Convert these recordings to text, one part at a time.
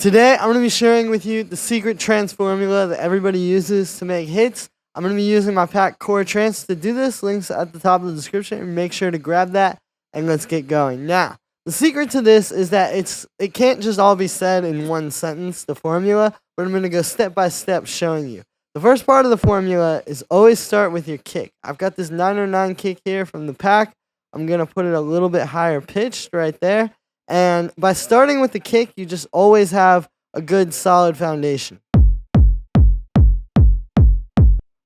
Today, I'm going to be sharing with you the secret trance formula that everybody uses to make hits. I'm going to be using my pack Core Trance to do this. Links at the top of the description, and make sure to grab that, and let's get going. Now, the secret to this is that it can't just all be said in one sentence, the formula, but I'm going to go step by step showing you. The first part of the formula is always start with your kick. I've got this 909 kick here from the pack. I'm going to put it a little bit higher pitched right there. And by starting with the kick, you just always have a good solid foundation.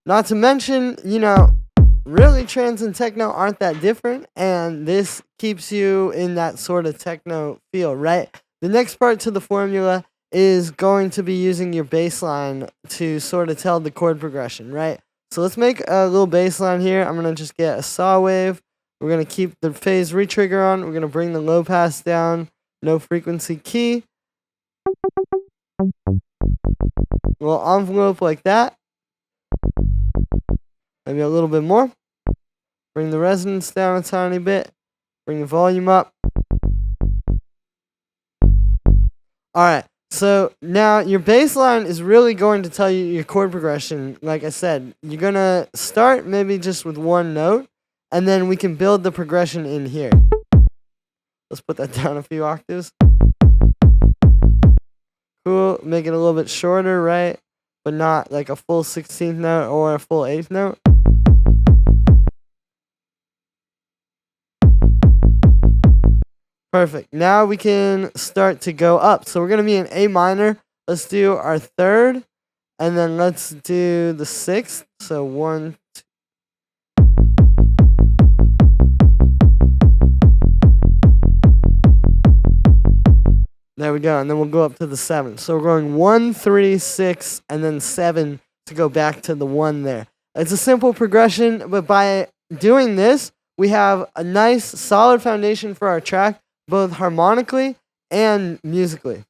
Not to mention, really trance and techno aren't that different, and this keeps you in that sort of techno feel, right? The next part to the formula is going to be using your bass line to sort of tell the chord progression, right? So let's make a little bass line here. I'm going to just get a saw wave. We're going to keep the phase retrigger on. We're going to bring the low pass down, no frequency key. Little envelope like that. Maybe a little bit more. Bring the resonance down a tiny bit. Bring the volume up. Alright, so now your bass line is really going to tell you your chord progression. Like I said, you're going to start maybe just with one note, and then we can build the progression in here. Let's put that down a few octaves. Cool. Make it a little bit shorter, right? But not like a full 16th note or a full 8th note. Perfect. Now we can start to go up. So we're going to be in A minor. Let's do our third. And then let's do the sixth. So 1, 2. There we go, and then we'll go up to the 7. So we're going 1, 3, 6, and then 7 to go back to the 1 there. It's a simple progression, but by doing this, we have a nice, solid foundation for our track, both harmonically and musically.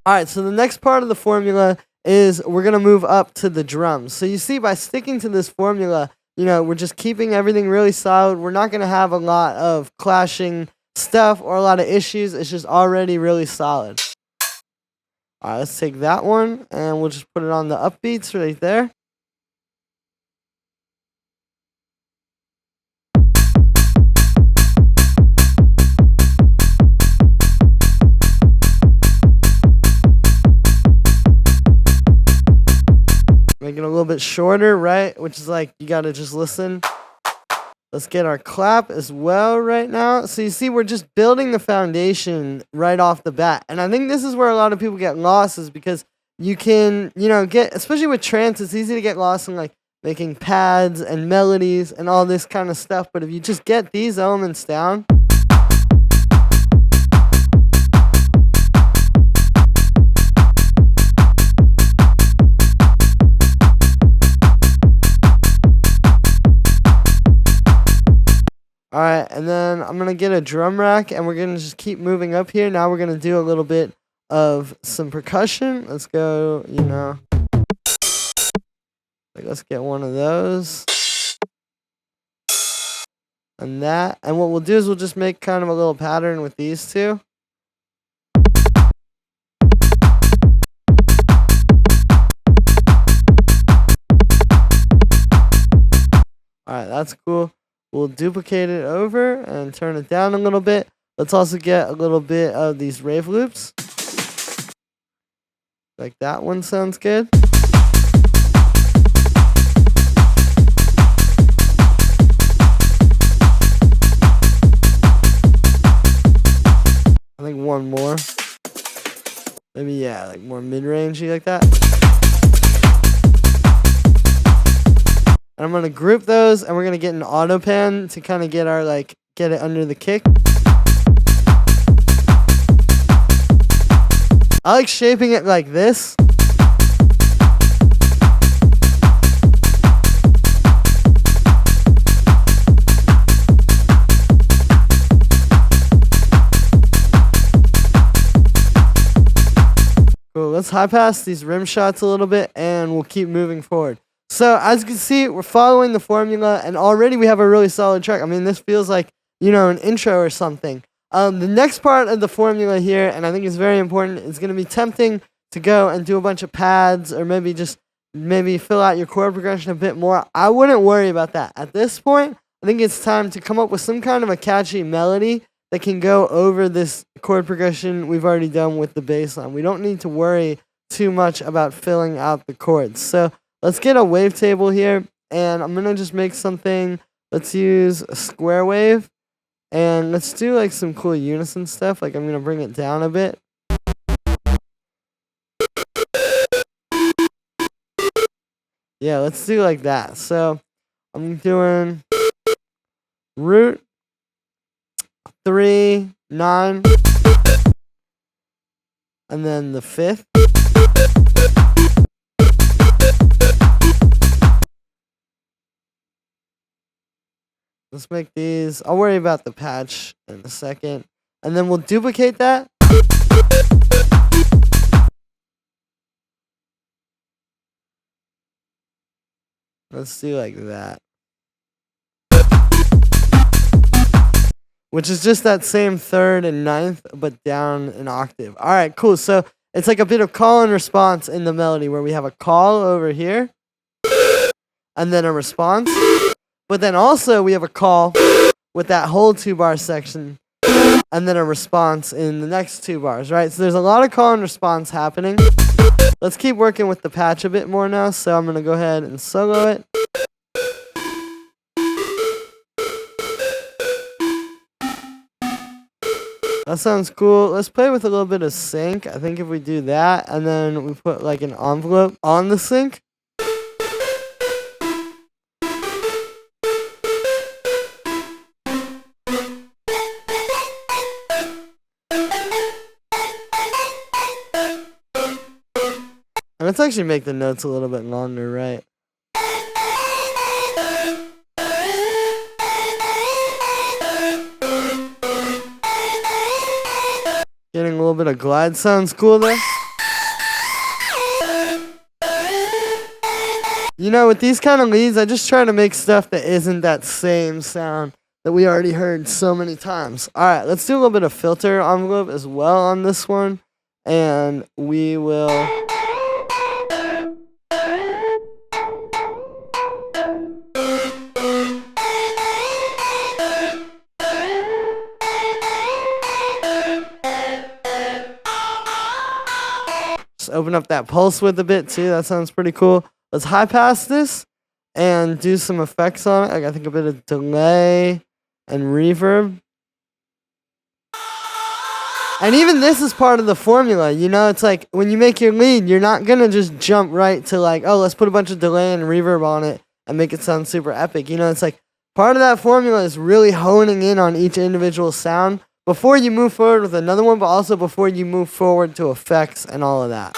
Alright, so the next part of the formula is we're going to move up to the drums. So you see, by sticking to this formula, we're just keeping everything really solid. We're not going to have a lot of clashing stuff or a lot of issues. It's just already really solid. Alright, let's take that one and we'll just put it on the upbeats right there. Make it a little bit shorter, right? Which is like, you gotta just listen. Let's get our clap as well right now. So you see, we're just building the foundation right off the bat. And I think this is where a lot of people get lost, is because you can, get, especially with trance, it's easy to get lost in like making pads and melodies and all this kind of stuff. But if you just get these elements down, alright, and then I'm going to get a drum rack, and we're going to just keep moving up here. Now we're going to do a little bit of some percussion. Let's go, let's get one of those. And that. And what we'll do is we'll just make kind of a little pattern with these two. Alright, that's cool. We'll duplicate it over and turn it down a little bit. Let's also get a little bit of these rave loops. Like that one sounds good. I think one more. Maybe, yeah, like more mid-rangey like that. And I'm going to group those, and we're going to get an auto pan to kind of get our, get it under the kick. I like shaping it like this. Cool, let's high pass these rim shots a little bit, and we'll keep moving forward. So as you can see, we're following the formula, and already we have a really solid track. I mean, this feels like, an intro or something. The next part of the formula here, and I think it's very important, is going to be tempting to go and do a bunch of pads or maybe fill out your chord progression a bit more. I wouldn't worry about that. At this point, I think it's time to come up with some kind of a catchy melody that can go over this chord progression we've already done with the bass line. We don't need to worry too much about filling out the chords. So let's get a wavetable here, and I'm going to just make something. Let's use a square wave. And let's do like some cool unison stuff. Like I'm going to bring it down a bit. Yeah, let's do like that. So I'm doing root 3, 9, and then the 5th. Let's make these. I'll worry about the patch in a second. And then we'll duplicate that. Let's do like that. Which is just that same 3rd and 9th, but down an octave. All right, cool. So it's like a bit of call and response in the melody where we have a call over here and then a response. But then also we have a call with that whole 2-bar section and then a response in the next 2 bars, right? So there's a lot of call and response happening. Let's keep working with the patch a bit more now. So I'm going to go ahead and solo it. That sounds cool. Let's play with a little bit of sync. I think if we do that and then we put like an envelope on the sync. And let's actually make the notes a little bit longer, right? Getting a little bit of glide sounds cool there. You know, with these kind of leads, I just try to make stuff that isn't that same sound that we already heard so many times. All right, let's do a little bit of filter envelope as well on this one. And we will... open up that pulse width a bit too. That sounds pretty cool. Let's high pass this and do some effects on it. Like I think a bit of delay and reverb. And even this is part of the formula. You know, it's like when you make your lead, you're not going to just jump right to like, oh, let's put a bunch of delay and reverb on it and make it sound super epic. You know, it's like part of that formula is really honing in on each individual sound before you move forward with another one, but also before you move forward to effects and all of that.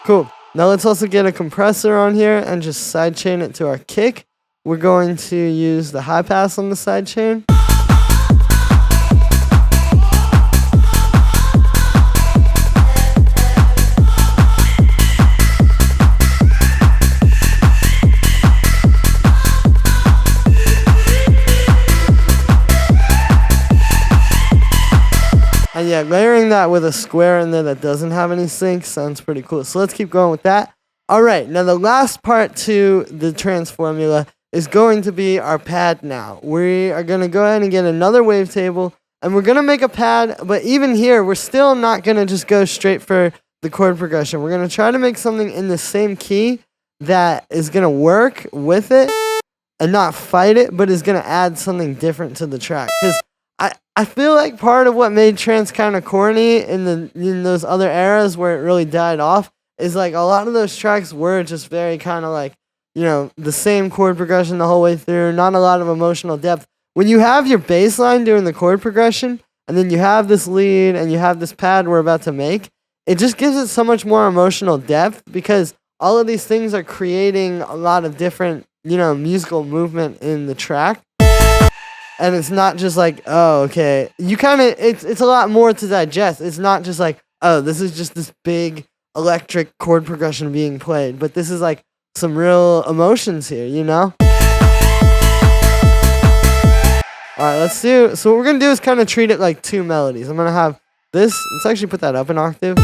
Cool. Now let's also get a compressor on here and just sidechain it to our kick. We're going to use the high pass on the sidechain. And yeah, layering that with a square in there that doesn't have any sync sounds pretty cool. So let's keep going with that. All right, now the last part to the trance formula is going to be our pad now. We are going to go ahead and get another wavetable, and we're going to make a pad, but even here, we're still not going to just go straight for the chord progression. We're going to try to make something in the same key that is going to work with it and not fight it, but is going to add something different to the track. Because I feel like part of what made trance kind of corny in those other eras where it really died off is like a lot of those tracks were just very kind of like, you know, the same chord progression the whole way through, not a lot of emotional depth. When you have your bass line doing the chord progression, and then you have this lead and you have this pad we're about to make, it just gives it so much more emotional depth because all of these things are creating a lot of different, you know, musical movement in the track. And it's not just like, oh, okay. You kind of, it's a lot more to digest. It's not just like, oh, this is just this big electric chord progression being played, but this is like some real emotions here, you know? Alright, let's do, so what we're gonna do is kind of treat it like two melodies. I'm gonna have this, let's actually put that up an octave.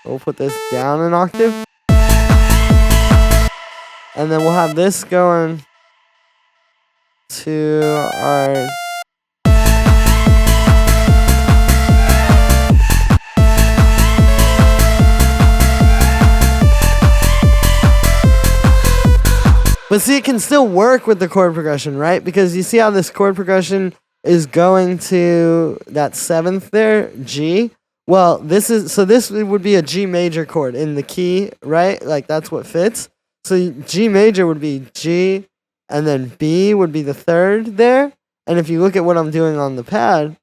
We'll put this down an octave. And then we'll have this going to our... But see, it can still work with the chord progression, right? Because you see how this chord progression is going to that 7th there, G. Well, this would be a G major chord in the key, right? Like that's what fits. So G major would be G, and then B would be the 3rd there. And if you look at what I'm doing on the pad,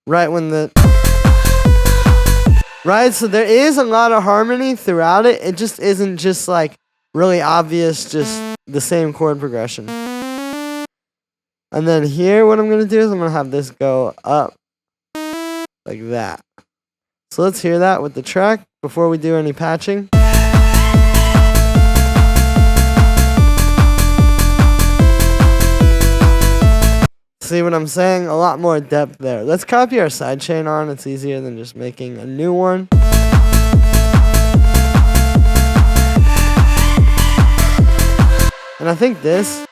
right when the... Right, so there is a lot of harmony throughout it. It just isn't just like really obvious, just the same chord progression. And then here, what I'm going to do is I'm going to have this go up like that. So let's hear that with the track before we do any patching. See what I'm saying? A lot more depth there. Let's copy our sidechain on. It's easier than just making a new one. And I think this.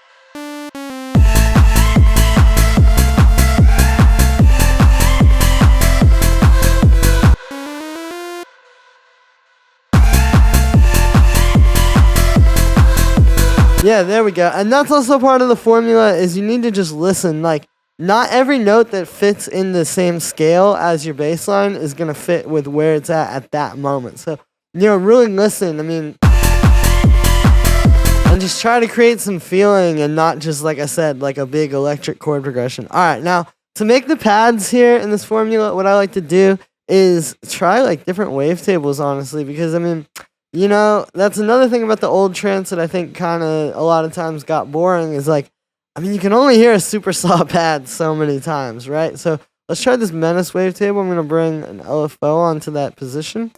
Yeah, there we go. And that's also part of the formula is you need to just listen. Like, not every note that fits in the same scale as your bass line is going to fit with where it's at that moment. So, you know, really listen. I mean... And just try to create some feeling and not just, like I said, like a big electric chord progression. All right, now, to make the pads here in this formula, what I like to do is try, like, different wavetables, honestly, because, I mean, you know, that's another thing about the old trance that I think kind of a lot of times got boring is, like, I mean, you can only hear a super saw pad so many times, right? So let's try this Menace wavetable. I'm going to bring an LFO onto that position.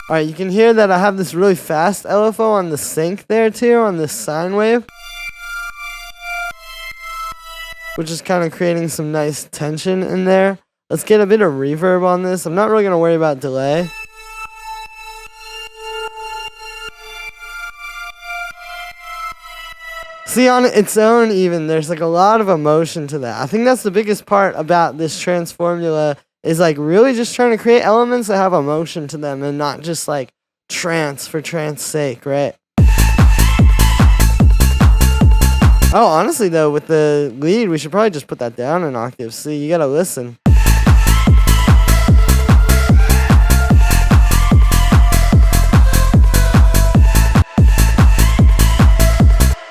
Alright, you can hear that I have this really fast LFO on the sync there too, on this sine wave. Which is kind of creating some nice tension in there. Let's get a bit of reverb on this. I'm not really going to worry about delay. See, on its own even, there's like a lot of emotion to that. I think that's the biggest part about this trance formula is like really just trying to create elements that have emotion to them and not just like trance for trance sake, right? Oh, honestly though, with the lead, we should probably just put that down an octave. See, you gotta listen.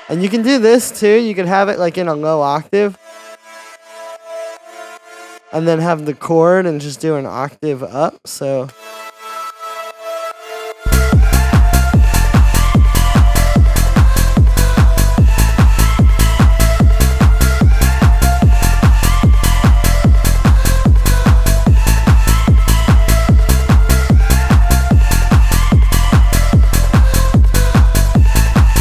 And you can do this too. You can have it like in a low octave. And then have the chord and just do an octave up, so.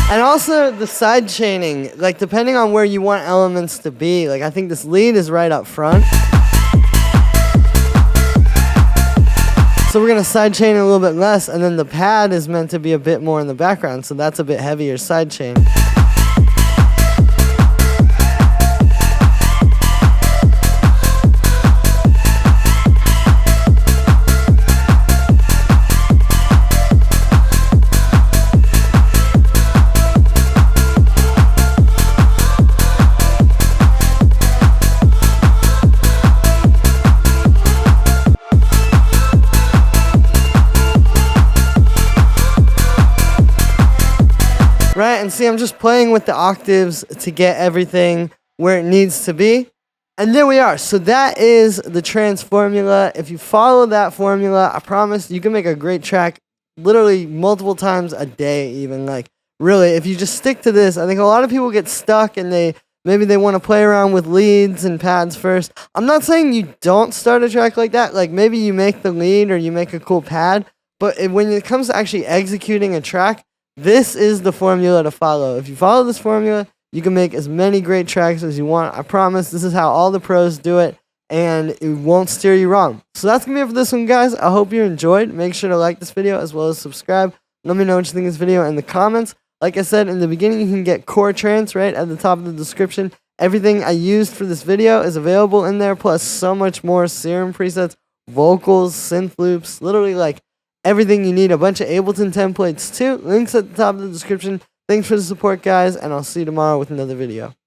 And also the side chaining, like depending on where you want elements to be, like I think this lead is right up front. So we're going to sidechain a little bit less, and then the pad is meant to be a bit more in the background, so that's a bit heavier sidechain. see, I'm just playing with the octaves to get everything where it needs to be. And there we are. So that is the Trance formula. If you follow that formula, I promise you can make a great track literally multiple times a day even. Like, really, if you just stick to this, I think a lot of people get stuck and maybe they want to play around with leads and pads first. I'm not saying you don't start a track like that. Like, maybe you make the lead or you make a cool pad. But when it comes to actually executing a track, this is the formula to follow. If you follow this formula, you can make as many great tracks as you want. I promise this is how all the pros do it, and it won't steer you wrong. So that's going to be it for this one, guys. I hope you enjoyed. Make sure to like this video as well as subscribe. Let me know what you think of this video in the comments. Like I said in the beginning, you can get Core Trance right at the top of the description. Everything I used for this video is available in there, plus so much more. Serum presets, vocals, synth loops, literally like everything you need. A bunch of Ableton templates too. Links at the top of the description. Thanks for the support, guys, and I'll see you tomorrow with another video.